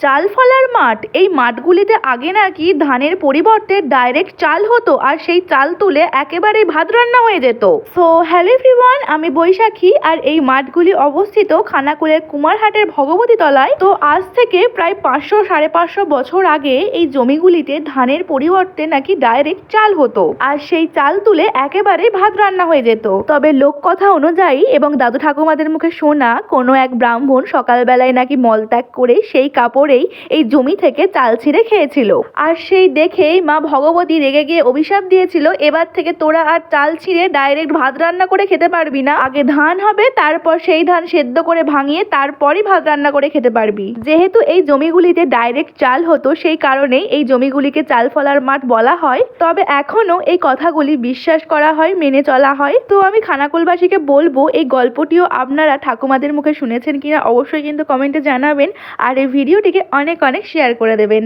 চাল ফলার মাঠ, এই মাঠগুলিতে আগে নাকি ধানের পরিবর্তে ডাইরেক্ট চাল হতো আর সেই চাল তুলে একেবারেই ভাত রান্না হয়ে যেত। সো হ্যালো এভরিওয়ান, আমি বৈশাখী আর এই মাঠগুলি অবস্থিত খানাকুলের কুমারহাটের ভগবতী তলায়। তো আজ থেকে প্রায় 500-550 বছর আগে এই জমিগুলিতে ধানের পরিবর্তে নাকি ডাইরেক্ট চাল হতো আর সেই চাল তুলে একেবারেই ভাত রান্না হয়ে যেত। তবে লোককথা অনুযায়ী এবং দাদু ঠাকুমাদের মুখে শোনা, কোনো এক ব্রাহ্মণ সকালবেলায় নাকি মলত্যাগ করে সেই কাপড় এই জমি থেকে চাল ছিঁড়ে খেয়েছিল। আর সেই দেখেই মা ভগবতী রেগে গিয়ে অভিশাপ দিয়েছিল, এবার থেকে তোরা আর চাল ছিঁড়ে ডাইরেক্ট ভাত রান্না করে খেতে পারবি না, আগে ধান হবে, তারপর সেই ধান সেদ্ধ করে ভাঙিয়ে তারপরই ভাত রান্না করে খেতে পারবি। যেহেতু এই জমিগুলিতে ডাইরেক্ট চাল হতো, সেই কারণেই এই জমিগুলিকে চাল ফলার মাঠ বলা হয়। তবে এখনো এই কথাগুলি বিশ্বাস করা হয়, মেনে চলা হয়। তো আমি খানাকুলবাসীকে বলবো, এই গল্পটিও আপনারা ঠাকুমাদের মুখে শুনেছেন কিনা অবশ্যই কিন্তু কমেন্টে জানাবেন আর এই ভিডিওটিকে অনেক অনেক শেয়ার করে দেবেন।